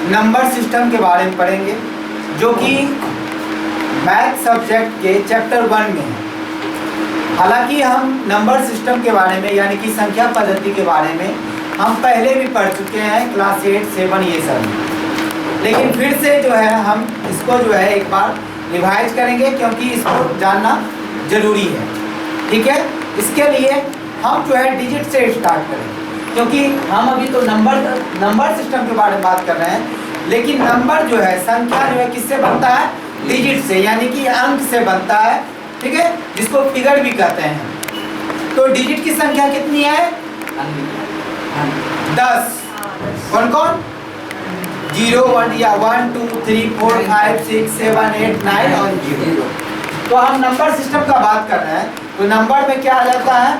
Number system के बारे में पढ़ेंगे, जो कि मैथ सब्जेक्ट के चैप्टर 1 में है। हालांकि हम नंबर सिस्टम के बारे में यानी कि संख्या पद्धति के बारे में हम पहले भी पढ़ चुके हैं क्लास 8, 7 ये सब, लेकिन फिर से जो है हम इसको जो है एक बार रिवाइज करेंगे, क्योंकि इसको जानना जरूरी है। ठीक है, इसके लिए हम जो है डिजिट से स्टार्ट करेंगे, क्योंकि हम अभी तो नंबर सिस्टम के बारे में बात कर रहे हैं, लेकिन नंबर जो है संख्या जो है किससे बनता है? डिजिट से, यानी कि अंक से बनता है। ठीक है, जिसको फिगर भी कहते हैं। तो डिजिट की संख्या कितनी है? 10। कौन कौन? 0, 1 या 1, 2, 3, 4, 5, 6, 7, 8, 9 और 0। तो हम नंबर सिस्टम का बात कर रहे हैं, तो नंबर में क्या आ जाता है?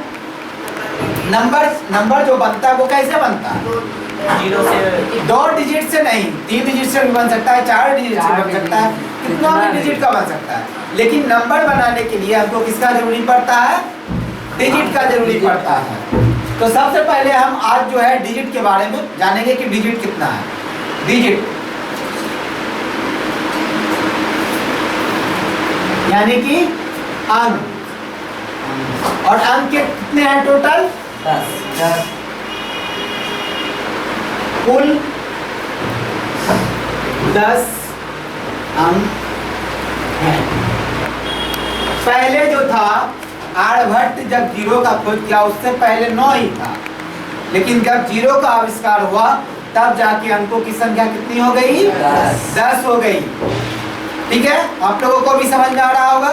नंबर जो बनता है वो कैसे बनता है? 0 से 2 डिजिट से नहीं, 3 डिजिट से भी बन सकता है, 4 डिजिट से बन सकता है, कितना भी डिजिट का बन सकता है। लेकिन नंबर बनाने के लिए हमको किसका जरूरी पड़ता है? डिजिट का जरूरी पड़ता है। तो सबसे पहले हम आज जो है डिजिट के बारे में जानेंगे कि डिजिट कितना है। डिजिट यानी कि अंक, और अंक के कितने हैं टोटल? 10। कुल 10 अंक हैं। पहले जो था आर्यभट्ट जब 0 का खोज किया उससे पहले 9 ही था, लेकिन जब 0 का आविष्कार हुआ तब जाके अंकों की संख्या कितनी हो गई? 10 हो गई। ठीक है, आप लोगों को भी समझ में आ रहा होगा।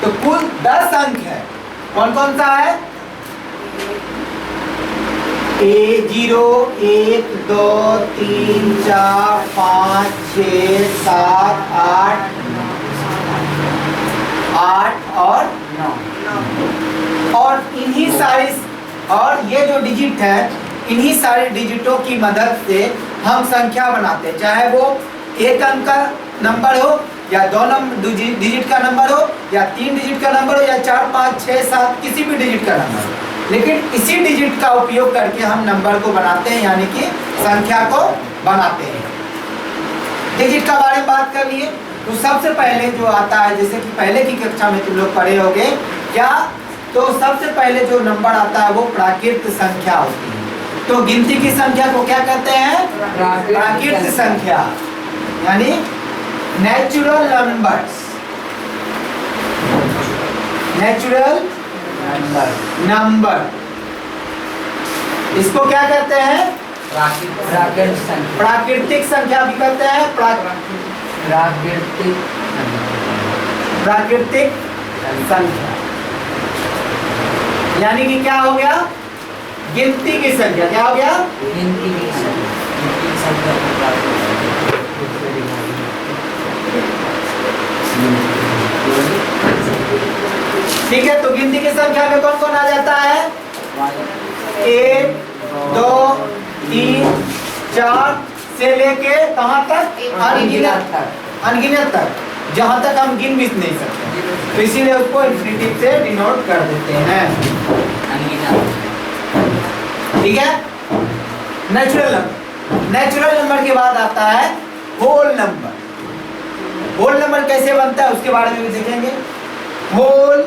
तो कुल 10 अंक है। कौन कौन सा है? 0, 1, 2, 3, 4, 5, 6, 7, 8 और 9। और इन्हीं सारी, और ये जो डिजिट है, इन्हीं सारे डिजिटों की मदद से हम संख्या बनाते हैं, चाहे वो एक अंक का नंबर हो या 2 डिजिट का नंबर हो या 3 डिजिट का नंबर हो या 4, 5, 6, 7 किसी भी डिजिट का नंबर हो, लेकिन इसी डिजिट का उपयोग करके हम नंबर को बनाते हैं, यानी कि संख्या को बनाते हैं। डिजिट का बारे में बात कर लिए, तो सबसे पहले जो आता है, जैसे कि पहले की कक्षा में तुम लोग पढ़े होंगे क्या, तो सबसे पहले जो नंबर आता है वो प्राकृत संख्या होती है। तो गिनती की संख्या को क्या कहते हैं? प्राकृत संख्या, यानी नेचुरल नंबर्स। नेचुरल नंबर, इसको क्या कहते हैं? प्राकृतिक संख्या भी कहते हैं। प्राकृतिक संख्या यानी कि क्या हो गया? गिनती की संख्या। क्या हो गया? गिनती की संख्या। ठीक है, तो गिनती की संख्या में कौन कौन आ जाता है? 1, 2, 3, 4 से लेके कहाँ तक? अनगिनत तक, जहाँ तक हम गिन भी नहीं सकते, तो इसीलिए उसको इंफिनिटिव से डिनोट कर देते हैं। ठीक है, नेचुरल नंबर। नेचुरल नंबर के बाद आता है होल नंबर। होल नंबर कैसे बनता है उसके बारे में भी देखेंगे। होल,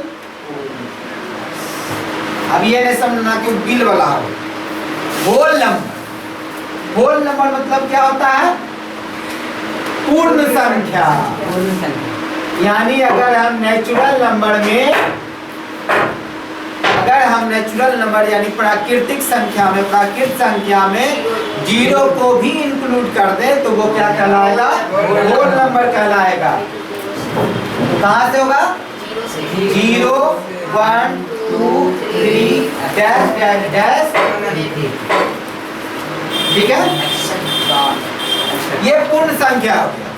अब ये नहीं समझना कि बिल वाला हो। होल नंबर, होल नंबर मतलब क्या होता है? पूर्ण संख्या। यानी अगर हम नेचुरल नंबर यानी प्राकृतिक संख्या में, प्राकृत संख्या में 0 को भी इंक्लूड कर दे तो वो क्या कहलाएगा? होल नंबर कहलाएगा। कहाँ से होगा? 0, 1, 2, 3 डैश डैश डैश। ठीक है, ये पूर्ण संख्या हो गया।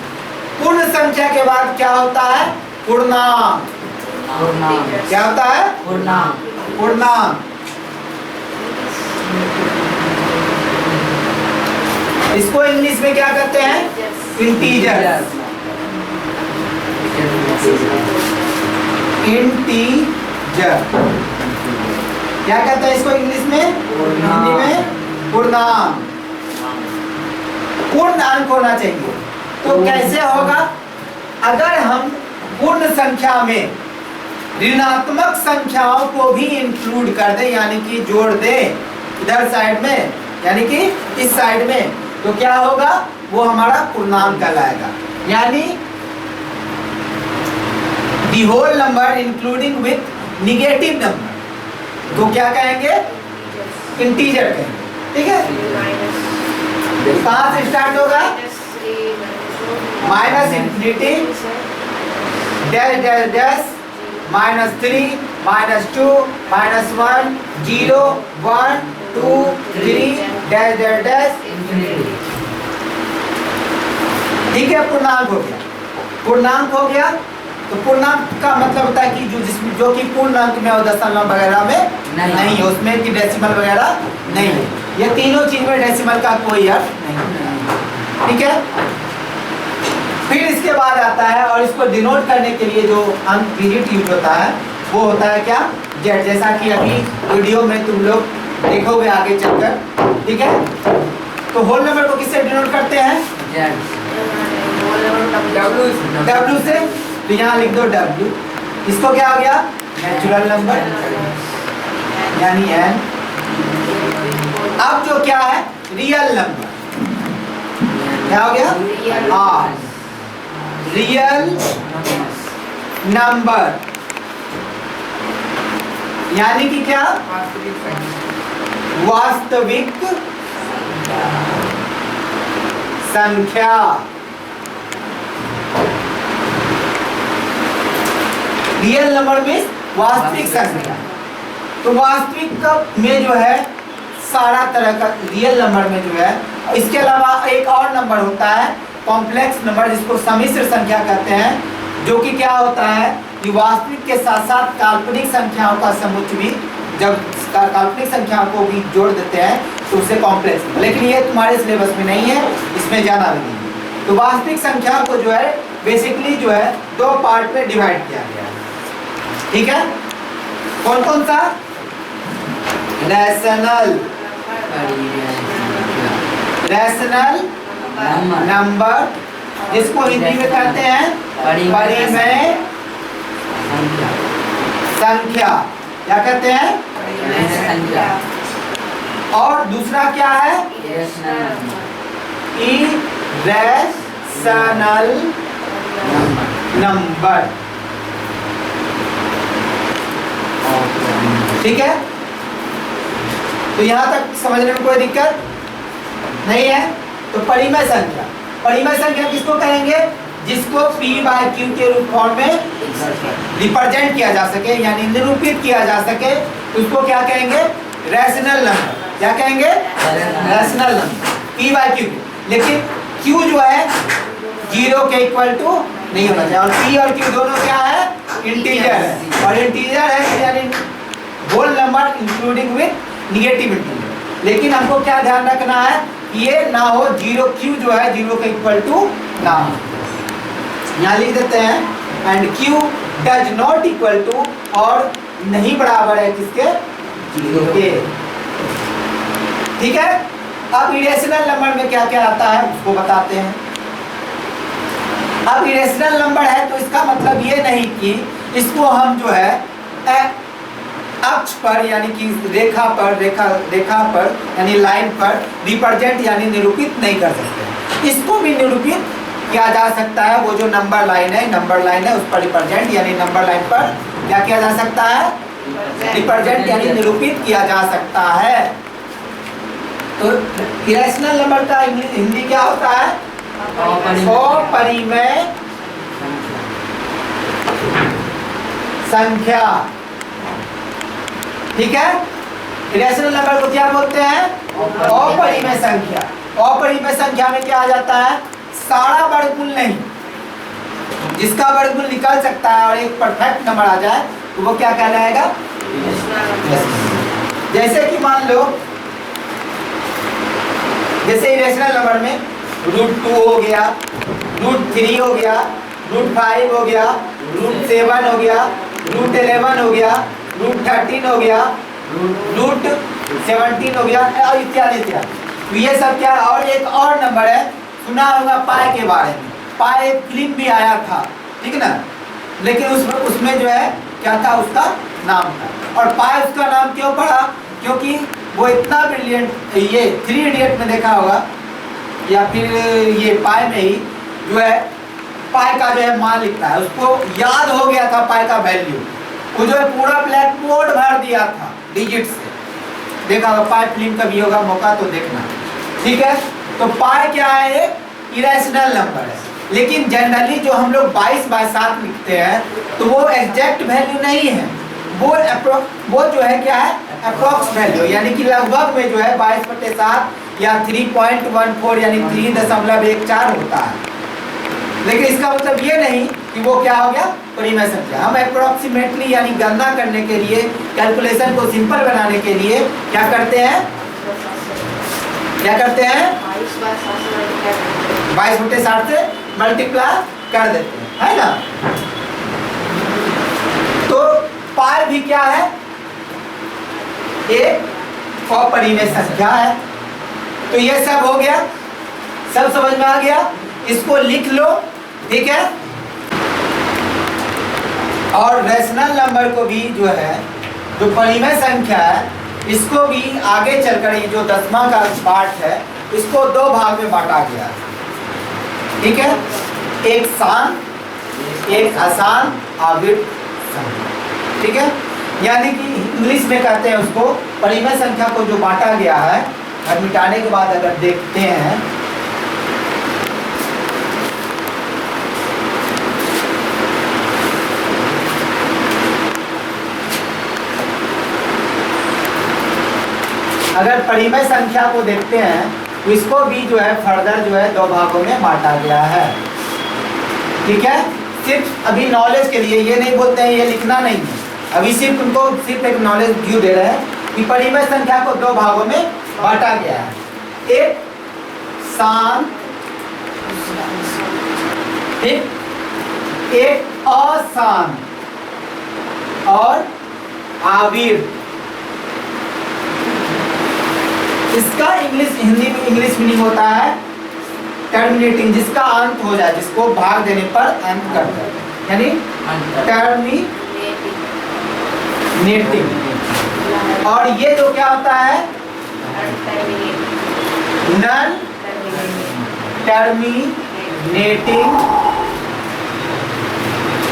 पूर्ण संख्या के बाद क्या होता है? पूर्णांक। क्या होता है? पूर्णांक। इसको इंग्लिश में क्या कहते हैं? इंटीजर। इंटीजर क्या कहते हैं इसको इंग्लिश में? हिंदी में पूर्णांक। पूर्ण अंक होना चाहिए। तो कैसे होगा? अगर हम पूर्ण संख्या में ऋणात्मक संख्याओं को भी इंक्लूड कर दें, यानी कि जोड़ दें इधर साइड में, यानी कि इस साइड में, तो क्या होगा? वो हमारा पूर्णांक कहलाएगा। यानी the whole number including with negative number, तो क्या कहेंगे? इंटीजर कहेंगे। ठीक है, कहां से स्टार्ट होगा? Minus infinity dash dash dash -3 -2 -1 0 1 2 3 dash dash dash infinity. ठीक है, पूर्णांक हो गया। पूर्णांक हो गया तो पूर्णांक का मतलब होता है कि जो कि पूर्णांक में और दशमलव वगैरह में नहीं है, उसमें कि डेसिमल वगैरह नहीं है। ये तीनों चीज में डेसिमल का कोई अर्थ नहीं। ठीक है, फिर इसके बाद आता है, और इसको डिनोट करने के लिए जो अंक डिजिट यूज होता है वो होता है क्या? जेड। जैसा कि अभी वीडियो में तुम लोग देखोगे आगे चलकर। ठीक है, तो होल नंबर को किससे डिनोट करते हैं? डब्ल्यू से। तो यहाँ लिख दो डब्ल्यू। इसको क्या हो गया? नेचुरल नंबर यानी एन। अब जो क्या है? Real number. क्या हो गया? आर। रियल नंबर यानी कि क्या? वास्तविक संख्या। रियल नंबर में वास्तविक संख्या। तो वास्तविक में जो है सारा तरह का रियल नंबर में जो है, इसके अलावा एक और नंबर होता है कॉम्प्लेक्स नंबर, जिसको सम्मिश्र संख्या कहते हैं, जो कि क्या होता है कि वास्तविक के साथ साथ काल्पनिक संख्याओं का समुच्चय भी, जब काल्पनिक संख्याओं को भी जोड़ देते हैं तो उसे कॉम्प्लेक्स। लेकिन ये तुम्हारे सिलेबस में नहीं है, इसमें जाना भी नहीं है। तो वास्तविक संख्या को जो है बेसिकली जो है दो पार्ट में डिवाइड किया गया है। ठीक है, कौन कौन सा? रैशनल नंबर, जिसको हिंदी में कहते हैं परिमेय संख्या। क्या कहते हैं? और दूसरा क्या है? Irrational number. ठीक है, तो यहां तक समझने में कोई दिक्कत नहीं है। तो परिमेय संख्या, परिमेय संख्या किसको कहेंगे? जिसको p/q के रूप फॉर्म में रिप्रेजेंट किया जा सके, यानी निरूपित किया जा सके, उसको क्या कहेंगे? Rational number. क्या कहेंगे? Rational number p/q। लेकिन q जो है 0 के इक्वल टू नहीं होना चाहिए, और p और q दोनों क्या है? इंटीजर है, और इंटीजर है यानी whole number including with negative integer. लेकिन हमको क्या ध्यान रखना है? ये ना हो 0, q जो है 0 के इक्वल टू ना हो। यहाँ लिख देते हैं and q does not equal to, और नहीं बराबर है किसके? 0 के। ठीक है, अब इरेशनल नंबर में क्या क्या आता है उसको बताते हैं। अब इरेशनल नंबर है तो इसका मतलब ये नहीं कि इसको हम जो है अक्ष पर यानी कि रेखा पर यानी लाइन पर रिप्रेजेंट यानी निरूपित नहीं कर सकते। इसको भी निरूपित किया जा सकता है। वो जो नंबर लाइन है उस पर रिप्रेजेंट यानी नंबर लाइन पर क्या किया जा सकता है? रिप्रेजेंट यानी निरूपित किया जा सकता है। तो इरेशनल नंबर का हिंदी क्या होता है? अपरिमेय संख्या। ठीक है, इरेशनल नंबर को क्या बोलते हैं? अपरिमेय संख्या। अपरिमेय संख्या में क्या आ जाता है? सारा वर्गमूल नहीं, जिसका वर्गमूल निकल सकता है और एक परफेक्ट नंबर आ जाए तो वो क्या कहलाएगा? जैसे कि मान लो, जैसे इरेशनल नंबर में √2 हो गया, √3 हो गया, √5 हो गया, √7 हो गया, √11 हो गया, √13 हो गया, √17 हो गया, और इत्यादि इत्यादि। तो ये सब क्या? और एक और नंबर है सुना होगा पाई के बारे में, पाई एक फिल्म भी आया था, ठीक ना, लेकिन उसमें जो है क्या था, उसका नाम था। और पाई उसका नाम क्यों पड़ा, क्योंकि वो इतना ब्रिलियंट, ये 3 इडियट में देखा होगा या फिर ये पाई में ही जो है पाई का जो है मान लिखता है, उसको याद हो गया था पाई का वैल्यू, वो जो है पूरा ब्लैक बोर्ड भर दिया था डिजिट से। देखा होगा पाई फिल्म का भी होगा, मौका तो देखना, ठीक है। तो पाई क्या है, एक इरेशनल नंबर है, लेकिन जनरली जो हम लोग 22/7 लिखते हैं तो वो एग्जैक्ट वैल्यू नहीं है, वो जो है क्या है, अप्रोक्स वैल्यू, यानी कि लगभग में जो है 22/7 या 3.14 यानी 3.14 होता है। लेकिन इसका मतलब ये नहीं कि वो क्या हो गया, परिमेय संख्या। हम अप्रोक्सीमेटली यानी गणना करने के लिए, कैलकुलेशन को सिंपल बनाने के लिए क्या करते हैं, 22/7 से मल्टीप्लाई कर देते हैं, है ना। तो पाई भी क्या है, एक अपरिमेय संख्या है। तो ये सब हो गया, सब समझ में आ गया, इसको लिख लो, ठीक है। और रैशनल नंबर को भी जो है, जो परिमेय संख्या है, इसको भी आगे चलकर ये जो 10वां का पार्ट है, इसको 2 भाग में बांटा गया है, ठीक है। एक शांत, एक आसान आवर्त संख्या, ठीक है। यानी कि इंग्लिश में कहते हैं उसको, परिमेय संख्या को जो बांटा गया है, और मिटाने के बाद अगर देखते हैं अगर परिमेय संख्या को देखते हैं तो इसको भी जो है फर्दर जो है 2 भागों में बांटा गया है, ठीक है। सिर्फ अभी नॉलेज के लिए, ये नहीं बोलते हैं ये लिखना नहीं है, अभी सिर्फ उनको सिर्फ एक नॉलेज व्यू दे रहे हैं कि परिमेय संख्या को 2 भागों में बांटा गया है, एक शांत, एक अशांत और आवर्त। इसका हिंदी में इंग्लिश मीनिंग होता है टर्मिनेटिंग, जिसका अंत हो जाए, जिसको भाग देने पर अंत कर जाए, यानी टर्मिनेटिंग। और ये जो क्या होता है, नॉन टर्मिनेटिंग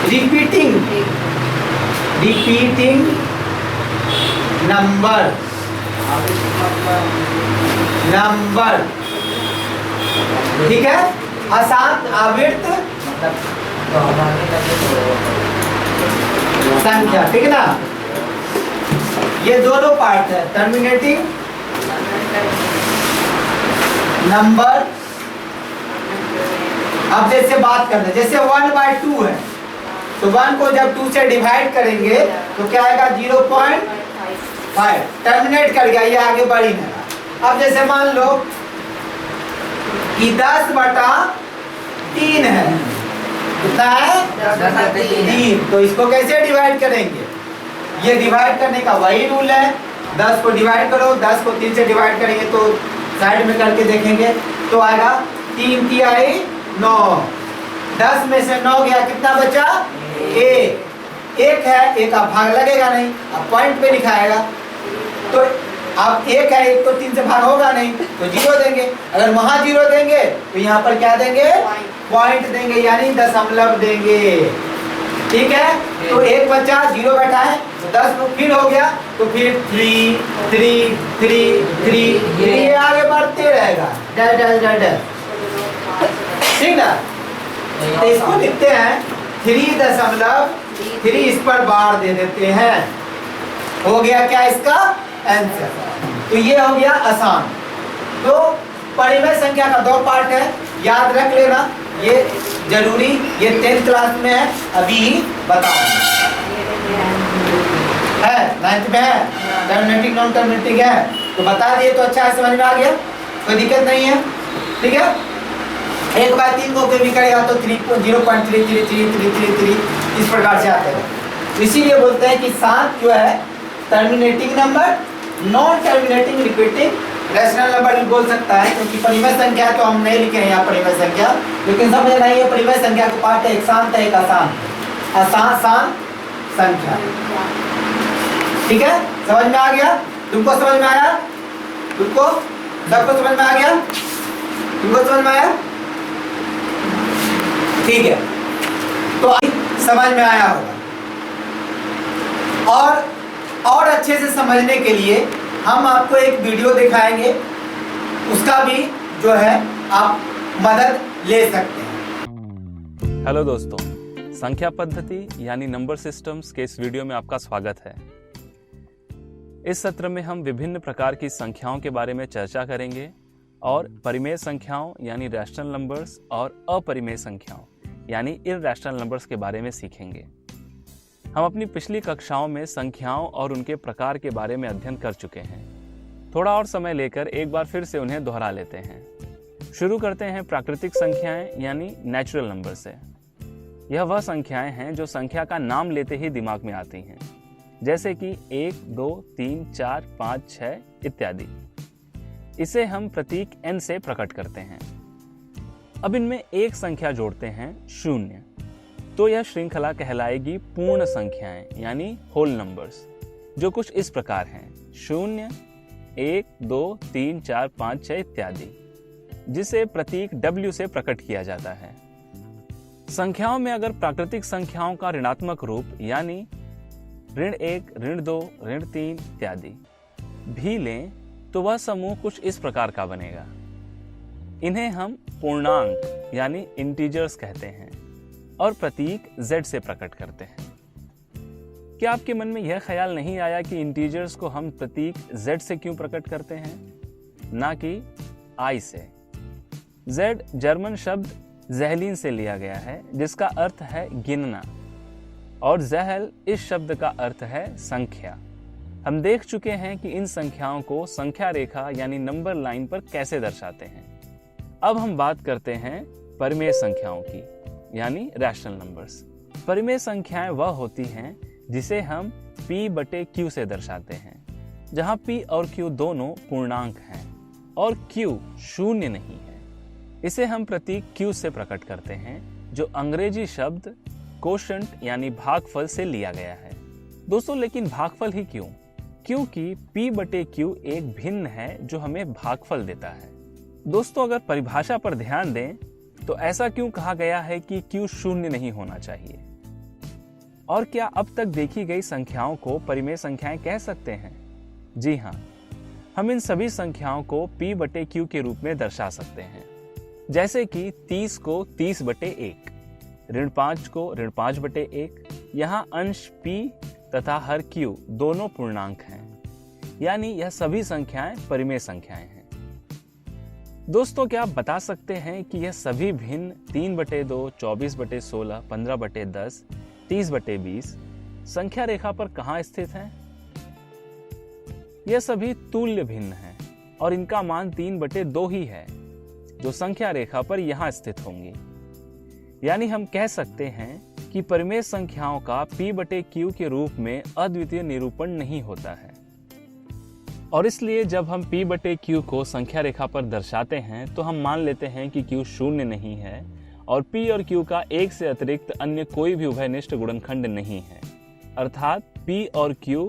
रिपीटिंग नंबर, ठीक है। अशांत आवर्त संख्या, ठीक है ना। ये दोनों पार्ट है, टर्मिनेटिंग नंबर। अब जैसे बात करते हैं, जैसे 1/2 है, तो 1 को जब 2 से डिवाइड करेंगे तो क्या आएगा, 0.5, टर्मिनेट कर गया, ये आगे बढ़ी नहीं। अब जैसे मान लो कि 10/3 है, कितना है, 3, तो इसको कैसे डिवाइड करेंगे, ये डिवाइड करने का वही रूल है, 10 को डिवाइड करो, 10 को 3 से डिवाइड करेंगे तो साइड में करके देखेंगे तो आएगा 3 3 आई 9, 10 में से 9 गया, कितना बचा, 1 है, 1 का भाग लगेगा नहीं, अब पॉइंट पे लिखाएगा, तो अब 1 है, 1 तो 3 से भाग होगा नहीं, तो 0 देंगे। अगर वहां 0 देंगे तो यहाँ पर क्या देंगे, पॉइंट देंगे, यानी दशमलव देंगे, ठीक है। तो 1 बचा, 0 बैठा है, तो 10 फिर हो गया, तो फिर 3 3 3 3 ये आगे बढ़ते रहेगा, ठीक ना। तो इसको लिखते हैं 3.3, इस पर बार दे देते हैं, हो गया क्या इसका आंसर। तो ये हो गया आसान। तो परिमेय संख्या का 2 पार्ट है, याद रख लेना, ये जरूरी, ये 10th क्लास में है, अभी बताओ है, 9th में है, टर्मिनेटिंग नॉन टर्मिनेटिंग है, तो बता दिए तो अच्छा है, समझ में आ गया, कोई दिक्कत नहीं है, ठीक है। 1/3 को भी करेगा तो 0.333333 इस प्रकार से आते हैं। इसीलिए बोलते हैं कि 7 जो है terminating number, non terminating repeating rational number भी बोल सकता है, क्योंकि परिमेय संख्या तो हम नहीं लिखे हैं यहाँ परिमेय संख्या, लेकिन समझना ये परिमेय संख्या को पार्ट है, एक शांत है एक आसान संख्या। ठीक है, समझ में आ गया? तुमको समझ में आया? तुमको सबको समझ में आ गया? तुमको समझ में आया? ठीक है, तो समझ में आया होगा। और अच्छे से समझने के लिए हम आपको एक वीडियो दिखाएंगे, उसका भी जो है आप मदद ले सकते हैं। हेलो दोस्तों, संख्या पद्धति यानी नंबर सिस्टम्स के इस वीडियो में आपका स्वागत है। इस सत्र में हम विभिन्न प्रकार की संख्याओं के बारे में चर्चा करेंगे और परिमेय संख्याओं यानी रैशनल नंबर्स और अपरिमेय संख्याओं यानी इररैशनल नंबर्स के बारे में सीखेंगे। हम अपनी पिछली कक्षाओं में संख्याओं और उनके प्रकार के बारे में अध्ययन कर चुके हैं। थोड़ा और समय लेकर एक बार फिर से उन्हें दोहरा लेते हैं। शुरू करते हैं प्राकृतिक संख्याएं यानी नेचुरल नंबर से। यह वह संख्याएं हैं जो संख्या का नाम लेते ही दिमाग में आती हैं, जैसे कि 1, 2, 3, 4, 5, 6 इत्यादि। इसे हम प्रतीक n से प्रकट करते हैं। अब इनमें एक संख्या जोड़ते हैं 0, तो यह श्रृंखला कहलाएगी पूर्ण संख्याएं यानी होल नंबर्स, जो कुछ इस प्रकार हैं 0, 1, 2, 3, 4, 5, 6 इत्यादि, जिसे प्रतीक W से प्रकट किया जाता है। संख्याओं में अगर प्राकृतिक संख्याओं का ऋणात्मक रूप यानी ऋण 1, ऋण 2, ऋण 3 इत्यादि भी लें तो वह समूह कुछ इस प्रकार का बनेगा। इन्हें हम पूर्णांक यानी इंटीजर्स कहते हैं और प्रतीक Z से प्रकट करते हैं। क्या आपके मन में यह ख्याल नहीं आया कि इंटीजर्स को हम प्रतीक Z से क्यों प्रकट करते हैं, ना कि I से? Z जर्मन शब्द ज़हलीन से लिया गया है, जिसका अर्थ है गिनना, और ज़हल इस शब्द का अर्थ है संख्या। हम देख चुके हैं कि इन संख्याओं को संख्या रेखा यानी नंबर लाइन पर कैसे दर्शाते हैं। अब हम बात करते हैं परिमेय संख्याओं की यानी रैशनल नंबर्स। परिमेय संख्याएं वह होती हैं जिसे हम P/Q से दर्शाते हैं, जहां P और Q दोनों पूर्णांक हैं और Q शून्य नहीं है। इसे हम प्रतीक Q से प्रकट करते हैं, जो अंग्रेजी शब्द कोशंट यानी भागफल से लिया गया है। दोस्तों, लेकिन भागफल ही क्यों? क्योंकि P/Q एक भिन्न है जो हमें भागफल देता है। दोस्तों, अगर परिभाषा पर ध्यान दें तो ऐसा क्यों कहा गया है कि Q शून्य नहीं होना चाहिए? और क्या अब तक देखी गई संख्याओं को परिमेय संख्याएं कह सकते हैं? जी हाँ, हम इन सभी संख्याओं को P/Q के रूप में दर्शा सकते हैं, जैसे कि 30 को 30/1, ऋण 5 को ऋण 5/1। यहाँ अंश P तथा हर Q दोनों पूर्णांक हैं, यानी यह सभी संख्याएं परिमेय संख्याएं हैं। दोस्तों, क्या आप बता सकते हैं कि यह सभी भिन्न 3/2, 24/16, 15/10, 30/20 संख्या रेखा पर कहाँ स्थित हैं? यह सभी तुल्य भिन्न हैं और इनका मान 3/2 ही है, जो संख्या रेखा पर यहाँ स्थित होंगी। यानी हम कह सकते हैं कि परिमेय संख्याओं का P/Q के रूप में अद्वितीय निरूपण नहीं होता है, और इसलिए जब हम P/Q को संख्या रेखा पर दर्शाते हैं तो हम मान लेते हैं कि Q शून्य नहीं है और P और Q का एक से अतिरिक्त अन्य कोई भी उभयनिष्ठ गुणनखंड नहीं है। अर्थात P और Q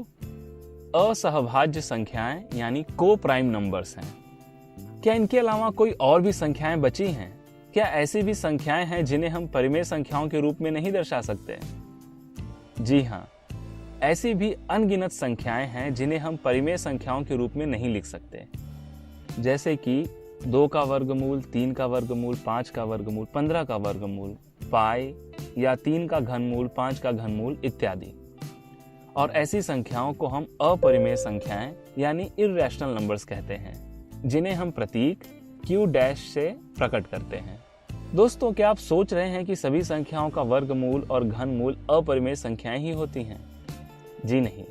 असहभाज्य संख्याएं यानी को प्राइम नंबर्स हैं। क्या इनके अलावा कोई और भी संख्याएं बची हैं? क्या ऐसी भी संख्याएं हैं जिन्हें हम परिमेय संख्याओं के रूप में नहीं दर्शा सकते? जी हाँ, ऐसी भी अनगिनत संख्याएं हैं जिन्हें हम परिमेय संख्याओं के रूप में नहीं लिख सकते, जैसे कि 2 का वर्गमूल, 3 का वर्गमूल, 5 का वर्गमूल, 15 का वर्गमूल, पाई या 3 का घनमूल, 5 का घनमूल इत्यादि। और ऐसी संख्याओं को हम अपरिमेय संख्याएं यानी इररैशनल नंबर्स कहते हैं, जिन्हें हम प्रतीक Q' से प्रकट करते हैं। दोस्तों, क्या आप सोच रहे हैं कि सभी संख्याओं का वर्गमूल और घनमूल अपरिमेय संख्याएं ही होती हैं? जी नहीं।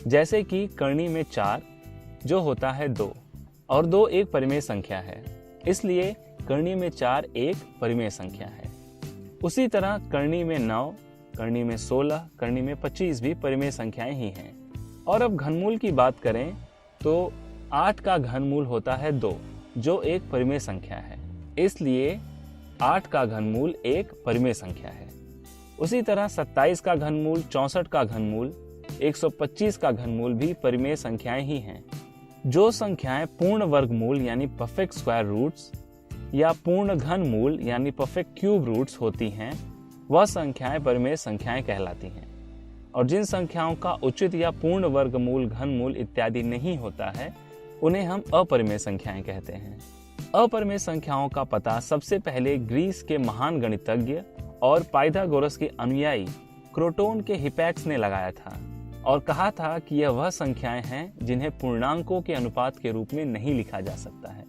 जैसे कि करनी में 4 जो होता है 2, और 2 एक परिमेय संख्या है, इसलिए करनी में 4 एक परिमेय संख्या है। उसी तरह करनी में 9, करनी में 16, करनी में 25 भी परिमेय संख्याएं ही हैं। और अब घनमूल की बात करें तो 8 का घनमूल होता है 2, जो एक परिमेय संख्या है, इसलिए 8 का घनमूल एक परिमेय संख्या है। उसी तरह 27 का घनमूल, 64 का घनमूल, 125 का घनमूल भी परिमेय संख्याएं ही हैं। जो संख्याएं पूर्ण वर्गमूल यानी परफेक्ट स्क्वायर रूट्स या पूर्ण घनमूल यानी परफेक्ट क्यूब रूट्स होती हैं, वह संख्याएं परिमेय संख्याएं कहलाती हैं। और जिन संख्याओं का उचित या पूर्ण वर्गमूल, घनमूल इत्यादि नहीं होता है, उन्हें हम अपरिमेय संख्याएं कहते हैं। अपरिमेय संख्याओं का पता सबसे पहले ग्रीस के महान गणितज्ञ और पाइथागोरस के अनुयायी क्रोटोन के हिपैक्स ने लगाया था और कहा था कि यह वह संख्याएं हैं जिन्हें पूर्णांकों के अनुपात के रूप में नहीं लिखा जा सकता है।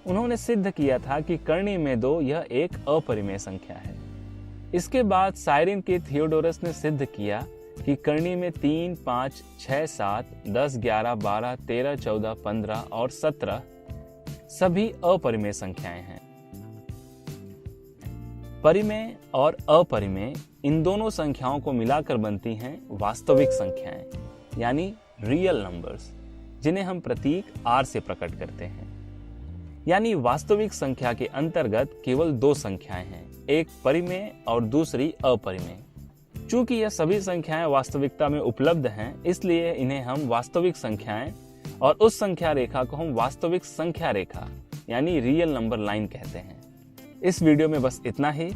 उन्होंने सिद्ध किया था कि कर्णी में 2 यह एक अपरिमेय संख्या है। इसके बाद साइरिन के थियोडोरस ने सिद्ध किया कि कर्णी में 3, 5, 6, 7, 10, 11, 12, 13, 14, 15 और 17 सभी अपरिमेय संख्याएं हैं। परिमेय और अपरिमेय इन दोनों संख्याओं को मिलाकर बनती हैं वास्तविक संख्याएं, यानी रियल नंबर्स, जिन्हें हम प्रतीक R से प्रकट करते हैं। यानी वास्तविक संख्या के अंतर्गत केवल 2 संख्याएं हैं, एक परिमेय और दूसरी अपरिमेय। चूंकि यह सभी संख्याएं वास्तविकता में उपलब्ध हैं, इसलिए इन्हें हम वास्तविक संख्याएं और उस संख्या रेखा को हम वास्तविक संख्या रेखा यानी रियल नंबर लाइन कहते हैं। इस वीडियो में बस इतना ही।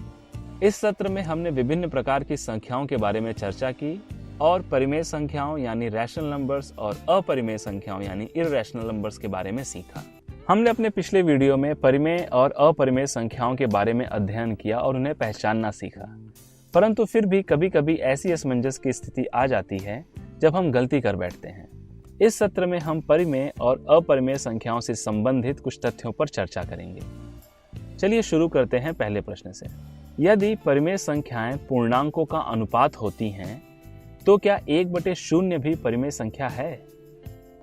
इस सत्र में हमने विभिन्न प्रकार की संख्याओं के बारे में चर्चा की और परिमेय संख्याओं यानी रैशनल नंबर्स और अपरिमेय संख्याओं यानी इररेशनल नंबर्स के बारे में सीखा। हमने अपने पिछले वीडियो में परिमेय और अपरिमेय संख्याओं के बारे में अध्ययन किया और उन्हें पहचानना सीखा। परंतु फिर भी कभी कभी ऐसी असमंजस की स्थिति आ जाती है जब हम गलती कर बैठते हैं। इस सत्र में हम परिमेय और अपरिमेय संख्याओं से संबंधित कुछ तथ्यों पर चर्चा करेंगे। चलिए शुरू करते हैं पहले प्रश्न से। यदि परिमेय संख्याएं पूर्णांकों का अनुपात होती हैं, तो क्या 1/0 भी परिमेय संख्या है?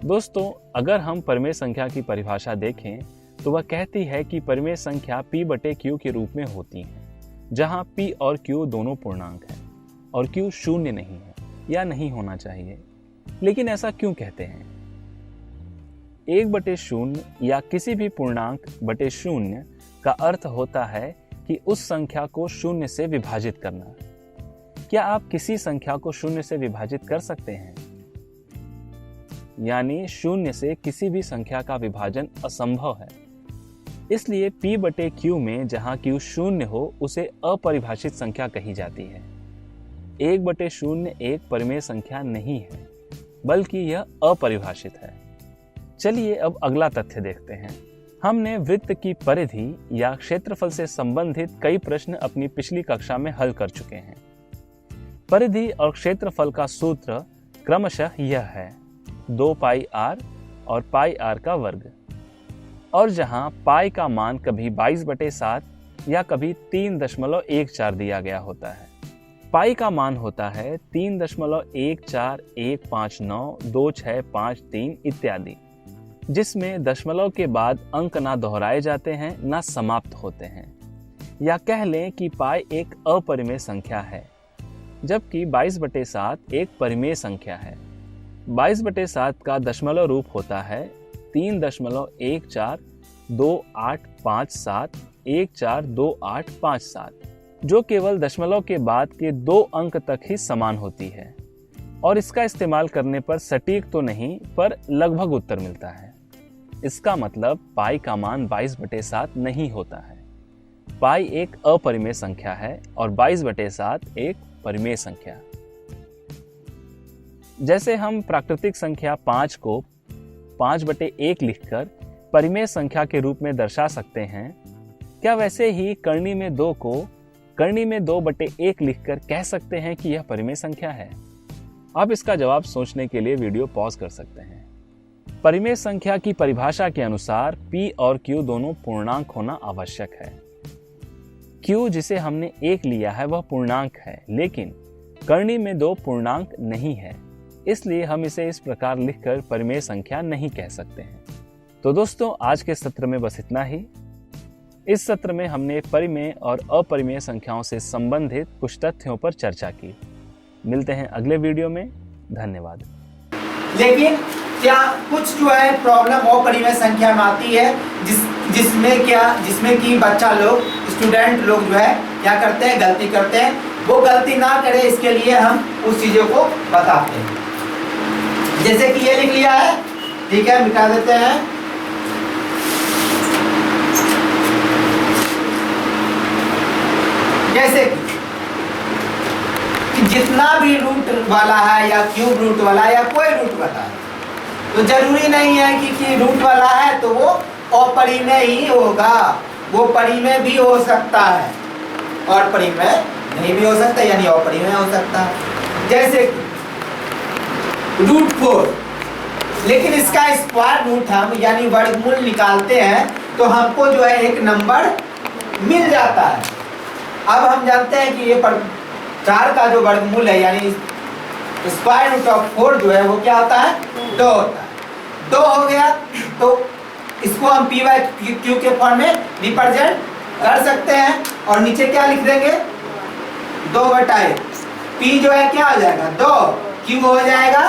दोस्तों, अगर हम परिमेय संख्या की परिभाषा देखें तो वह कहती है कि परिमेय संख्या P/Q के रूप में होती है, जहां P और Q दोनों पूर्णांक हैं और Q 0 नहीं है या नहीं होना चाहिए। लेकिन ऐसा क्यों कहते हैं? 1/0 या किसी भी पूर्णांक बटे 0 का अर्थ होता है कि उस संख्या को 0 से विभाजित करना। क्या आप किसी संख्या को 0 से विभाजित कर सकते हैं? यानी 0 से किसी भी संख्या का विभाजन असंभव है। इसलिए P/Q में जहां Q 0 हो, उसे अपरिभाषित संख्या कही जाती है। 1/0 एक परिमेय संख्या नहीं है, बल्कि यह अपरिभाषित है। चलिए अब अगला तथ्य देखते हैं। हमने वृत्त की परिधि या क्षेत्रफल से संबंधित कई प्रश्न अपनी पिछली कक्षा में हल कर चुके हैं। परिधि और क्षेत्रफल का सूत्र क्रमशः यह है 2πr और πr का वर्ग। और जहां पाई का मान कभी 22/7 या कभी 3.14 दिया गया होता है, पाई का मान होता है 3.141592653 इत्यादि, जिसमें दशमलव के बाद अंक ना दोहराए जाते हैं ना समाप्त होते हैं। या कह लें कि पाई एक अपरिमेय संख्या है, जबकि 22/7 एक परिमेय संख्या है। 22/7 का दशमलव रूप होता है 3.1428571422857, जो केवल दशमलव के बाद के 2 अंक तक ही समान होती है। और इसका इस्तेमाल करने पर सटीक तो नहीं, पर लगभग उत्तर मिलता है। इसका मतलब पाई का मान 22/7 नहीं होता है। पाई एक अपरिमेय संख्या है और 22/7 एक परिमेय संख्या। जैसे हम प्राकृतिक संख्या 5 को 5/1 लिखकर परिमेय संख्या के रूप में दर्शा सकते हैं, क्या वैसे ही कर्णी में 2 को कर्णी में 2/1 लिखकर कह सकते हैं कि यह परिमेय संख्या है? आप इसका जवाब सोचने के लिए वीडियो पॉज कर सकते हैं। परिमेय संख्या की परिभाषा के अनुसार P और Q दोनों पूर्णांक होना आवश्यक है। Q जिसे हमने 1 लिया है वह पूर्णांक है, लेकिन कर्णी में 2 पूर्णांक नहीं है, इसलिए हम इसे इस प्रकार लिखकर परिमेय संख्या नहीं कह सकते हैं। तो दोस्तों, आज के सत्र में बस इतना ही। इस सत्र में हमने परिमेय और अपरिमेय संख्याओं से संबंधित कुछ तथ्यों पर चर्चा की। मिलते हैं अगले वीडियो में। धन्यवाद। लेकिन क्या कुछ जो है प्रॉब्लम अपरिमेय संख्या में आती है, जिसमें कि बच्चा लोग, स्टूडेंट लोग जो है क्या करते हैं, गलती करते हैं। वो गलती ना करे इसके लिए हम उस चीज़ों को बताते हैं। जैसे कि ये लिख लिया है, ठीक है, मिटा देते हैं। जैसे कि जितना भी रूट वाला है या क्यूब रूट वाला है या कोई रूट वाला है, तो जरूरी नहीं है कि रूट वाला है तो वो अपरिमेय ही होगा, वो परिमेय भी हो सकता है और परिमेय नहीं भी हो सकता है, यानी अपरिमेय हो सकता है। जैसे √4, लेकिन इसका स्क्वायर रूट हम यानी वर्गमूल निकालते हैं तो हमको जो है एक नंबर मिल जाता है। अब हम जानते हैं कि ये 4 का जो वर्गमूल है यानी स्क्वायर रूट ऑफ 4 जो है वो क्या होता है, 2 होता है। 2 हो गया तो इसको हम p/q के फॉर्म में रिप्रेजेंट कर सकते हैं और नीचे क्या लिख देंगे, 2/8। p जो है क्या हो जाएगा 2, q हो जाएगा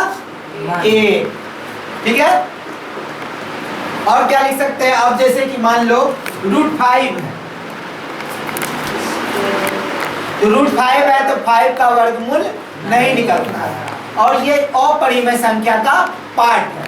1, ठीक है। और क्या लिख सकते हैं, अब जैसे कि मान लो √5 है, तो √5 है तो 5 का वर्गमूल नहीं निकलता है और ये अपरिमेय संख्या का पार्ट है।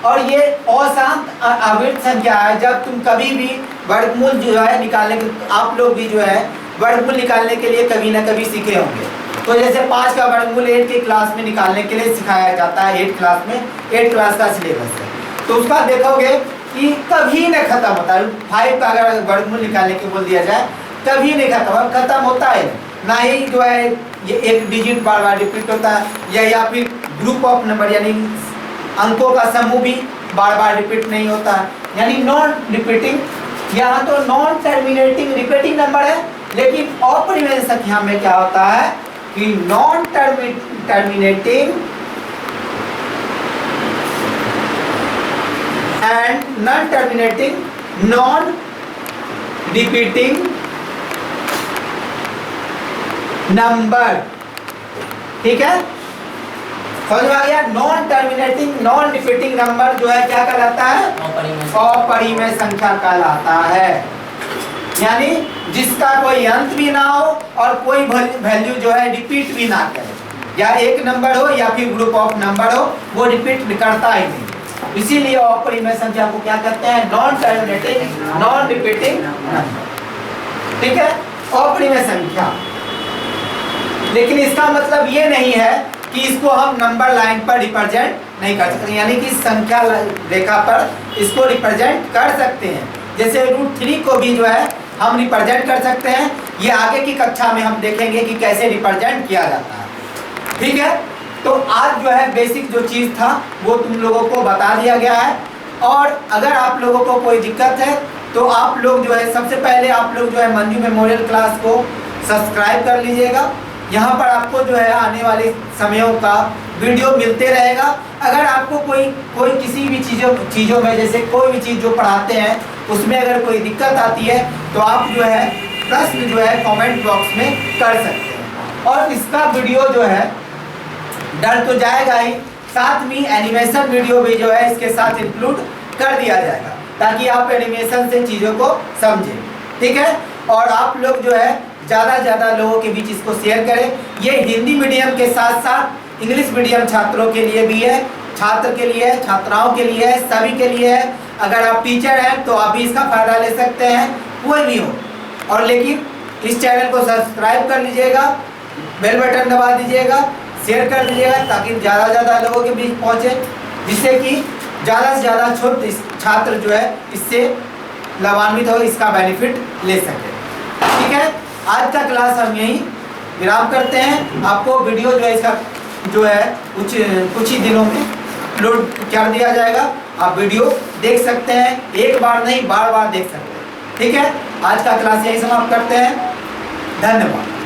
और ये अशांत अवृत्त संख्या है। जब तुम कभी भी वर्गमूल जो है निकालने के, आप लोग भी जो है वर्गमूल निकालने के लिए कभी ना कभी सीखे होंगे। तो जैसे 5 का वर्गमूल 8 की क्लास में निकालने के लिए सिखाया जाता है, 8 क्लास में, 8 क्लास का सिलेबस है, तो उसका देखोगे कि कभी न खत्म होता है। 5 का अगर वर्गमूल निकालने के बोल दिया जाए कभी नहीं खत्म होता है ना ही जो है ये एक डिजिट बार बार रिपीट होता है या फिर ग्रुप ऑफ नंबर यानी अंकों का समूह भी बार बार रिपीट नहीं होता, यानी नॉन रिपीटिंग। यहाँ तो नॉन टर्मिनेटिंग रिपीटिंग नंबर है, लेकिन अपरिमेय संख्या में क्या होता है कि non terminating and non terminating non repeating number, ठीक है, समझ में आ गया। Non terminating non repeating number जो है क्या कहलाता है, अपरिमेय संख्या कहलाता है, यानी जिसका कोई अंत भी ना हो और कोई वैल्यू जो है रिपीट भी ना करे, या एक नंबर हो या फिर ग्रुप ऑफ नंबर हो, वो रिपीट करता ही नहीं। इसीलिए अपरिमेय संख्या को क्या कहते हैं, non terminating non repeating number, ठीक है, अपरिमेय संख्या। लेकिन इसका मतलब ये नहीं है कि इसको हम नंबर लाइन पर रिप्रेजेंट नहीं कर सकते, यानी कि संख्या रेखा पर इसको रिप्रेजेंट कर सकते हैं। जैसे √3 को भी जो है हम रिप्रेजेंट कर सकते हैं, ये आगे की कक्षा में हम देखेंगे कि कैसे रिप्रेजेंट किया जाता है, ठीक है। तो आज जो है बेसिक जो चीज़ था वो तुम लोगों को बता दिया गया है। और अगर आप लोगों को कोई दिक्कत है तो आप लोग जो है सबसे पहले आप लोग जो है मंजू मेमोरियल क्लास को सब्सक्राइब कर लीजिएगा। यहाँ पर आपको जो है आने वाले समयों का वीडियो मिलते रहेगा। अगर आपको कोई किसी भी चीज़ों में जैसे कोई भी चीज़ जो पढ़ाते हैं उसमें अगर कोई दिक्कत आती है तो आप जो है प्रश्न जो है कमेंट बॉक्स में कर सकते हैं। और इसका वीडियो जो है डर तो जाएगा ही, साथ में एनिमेशन वीडियो भी जो है इसके साथ इंक्लूड कर दिया जाएगा ताकि आप एनिमेशन से चीज़ों को समझें, ठीक है। और आप लोग जो है ज़्यादा से ज़्यादा लोगों के बीच इसको शेयर करें। ये हिंदी मीडियम के साथ साथ इंग्लिश मीडियम छात्रों के लिए भी है, छात्र के लिए है, छात्राओं के लिए है, सभी के लिए है। अगर आप टीचर हैं तो आप भी इसका फ़ायदा ले सकते हैं, कोई भी हो। और लेकिन इस चैनल को सब्सक्राइब कर लीजिएगा, बेल बटन दबा दीजिएगा, शेयर कर दीजिएगा ताकि ज़्यादा से ज़्यादा लोगों के बीच पहुँचे, जिससे कि ज़्यादा से ज़्यादा छोटे छात्र जो है इससे लाभान्वित हो, इसका बेनिफिट ले सके, ठीक है। आज का क्लास हम यहीं विराम करते हैं। आपको वीडियो जो है इसका जो है कुछ ही दिनों में अपलोड कर दिया जाएगा, आप वीडियो देख सकते हैं, एक बार नहीं बार बार देख सकते हैं, ठीक है। आज का क्लास यहीं समाप्त करते हैं, धन्यवाद।